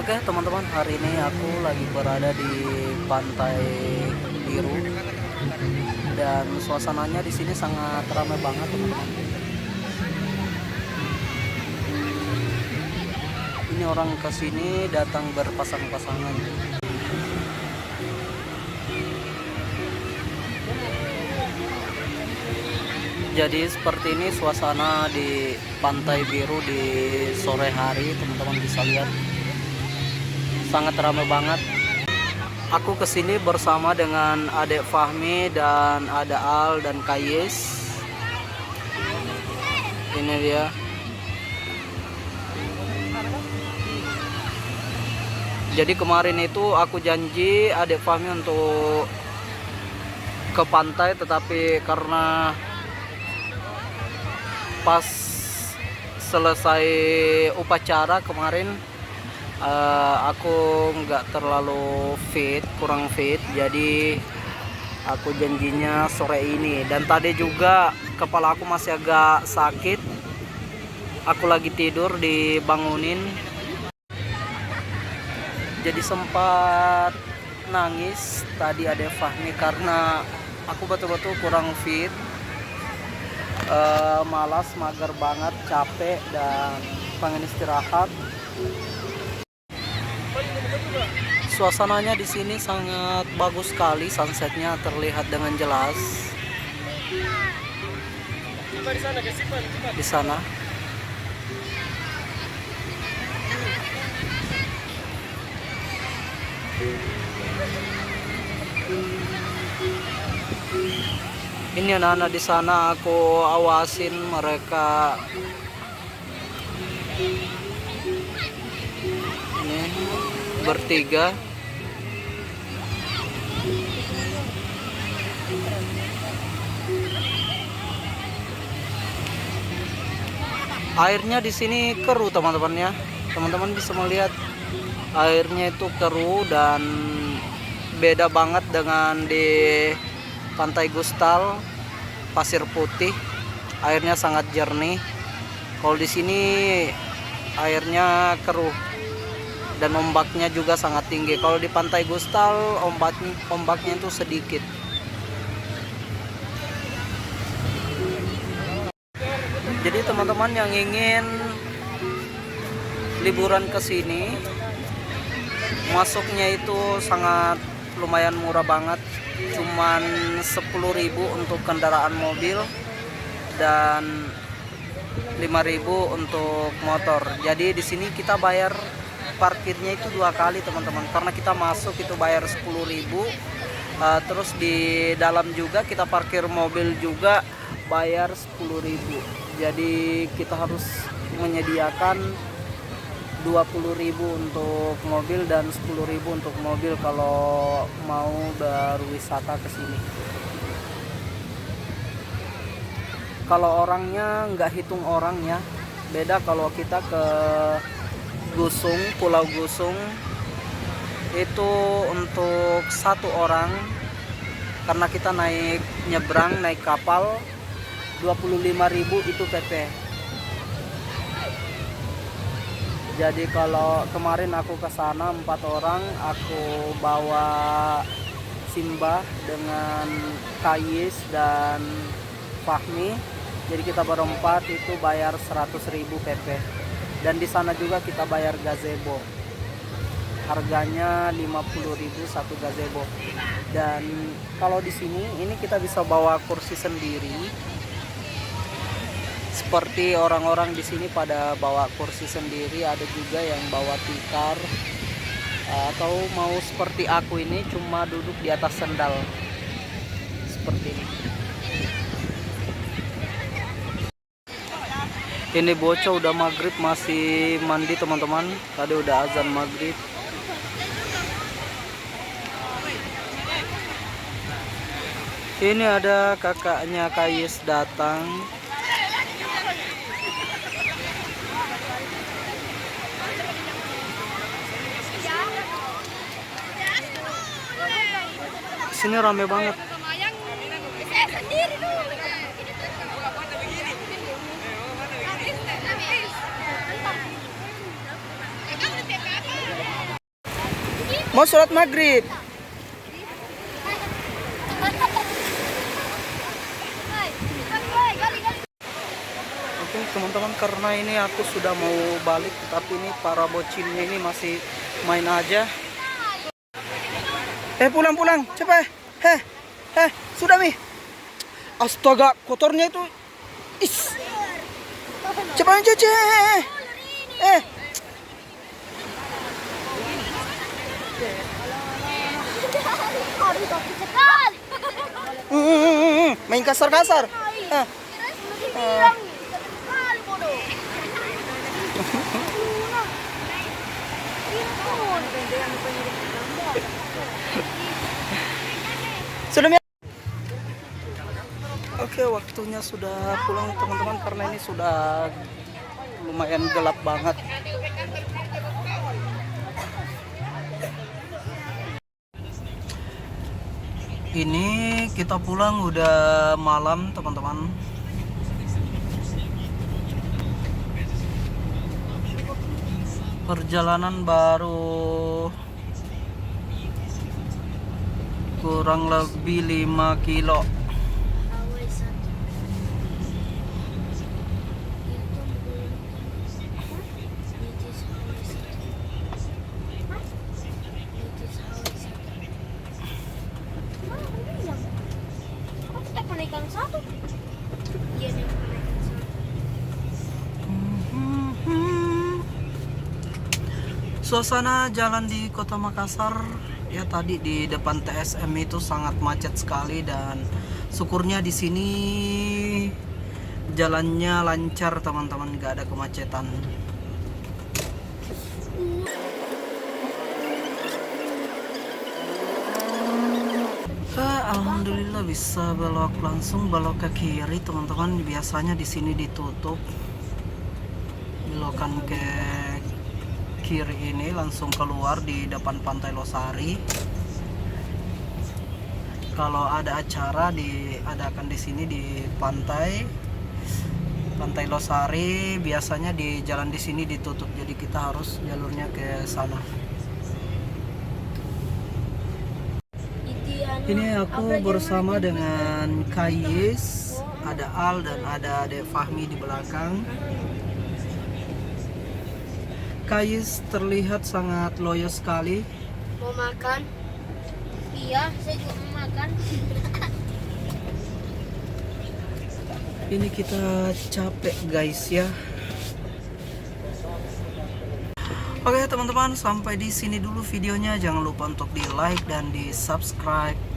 Oke teman-teman, hari ini aku lagi berada di Pantai Biru dan suasananya di sini sangat ramai banget teman-teman. Ini orang ke sini datang berpasang-pasangan. Jadi seperti ini suasana di Pantai Biru di sore hari, teman-teman bisa lihat. Sangat ramai banget. Aku kesini bersama dengan adik Fahmi dan ada Al dan Kayes. Ini dia. Jadi kemarin itu aku janji adik Fahmi untuk ke pantai, tetapi karena pas selesai upacara kemarin aku nggak terlalu kurang fit, jadi aku janjinya sore ini. Dan tadi juga kepala aku masih agak sakit, aku lagi tidur dibangunin, jadi sempat nangis tadi ada Fahmi karena aku betul-betul kurang fit, malas, mager banget, capek dan pengen istirahat. Suasananya di sini sangat bagus sekali, sunsetnya terlihat dengan jelas. Di sana. Ini anak-anak di sana aku awasin mereka. Ini bertiga. Airnya di sini keruh teman-teman ya. Teman-teman bisa melihat airnya itu keruh dan beda banget dengan di Pantai Gustal, pasir putih, airnya sangat jernih. Kalau di sini airnya keruh dan ombaknya juga sangat tinggi. Kalau di Pantai Gustal ombaknya itu sedikit. Jadi teman-teman yang ingin liburan ke sini, masuknya itu sangat lumayan murah banget, cuman 10.000 untuk kendaraan mobil dan 5.000 untuk motor. Jadi di sini kita bayar parkirnya itu 2 kali teman-teman, karena kita masuk itu bayar 10.000, terus di dalam juga kita parkir mobil juga bayar 10.000. Jadi kita harus menyediakan 20.000 untuk mobil dan 10.000 untuk mobil kalau mau berwisata ke sini. Kalau orangnya nggak hitung orangnya, beda kalau kita ke Gusung, Pulau Gusung itu untuk 1 orang, karena kita nyebrang naik kapal 25.000 itu PP. Jadi kalau kemarin aku ke sana 4 orang, aku bawa Simbah dengan Kayis dan Fahmi. Jadi kita berempat itu bayar 100.000 PP. Dan di sana juga kita bayar gazebo. Harganya 50.000 satu gazebo. Dan kalau di sini ini kita bisa bawa kursi sendiri. Seperti orang-orang di sini pada bawa kursi sendiri, ada juga yang bawa tikar, atau mau seperti aku ini cuma duduk di atas sendal seperti ini. Ini bocah udah maghrib masih mandi teman-teman, tadi udah azan maghrib. Ini ada kakaknya Kayes datang. Sini rame banget. Mau sholat maghrib. Oke teman-teman, karena ini aku sudah mau balik, tapi ini para bocinnya ini masih main aja. Pulang cepat. Sudah Mi. Astaga, kotornya itu. Is. Cepat cuci. Main kasar-kasar. Sudah Mi. Oke, waktunya sudah pulang teman-teman, karena ini sudah lumayan gelap banget. Ini kita pulang udah malam teman-teman. Perjalanan baru kurang lebih 5 kilo. Suasana jalan di Kota Makassar ya, tadi di depan TSM itu sangat macet sekali, dan syukurnya di sini jalannya lancar teman-teman, nggak ada kemacetan. Alhamdulillah bisa langsung belok ke kiri teman-teman. Biasanya di sini ditutup. Belokan ke kiri ini langsung keluar di depan Pantai Losari. Kalau ada acara diadakan di sini di Pantai Losari, biasanya di jalan di sini ditutup, jadi kita harus jalurnya ke sana. Ini aku bersama dengan Kayis, ada Al dan ada Ade Fahmi di belakang. Kayis terlihat sangat loyo sekali. Mau makan? Iya, saya juga mau makan. Ini kita capek guys ya. Oke teman-teman, sampai di sini dulu videonya. Jangan lupa untuk di like dan di subscribe.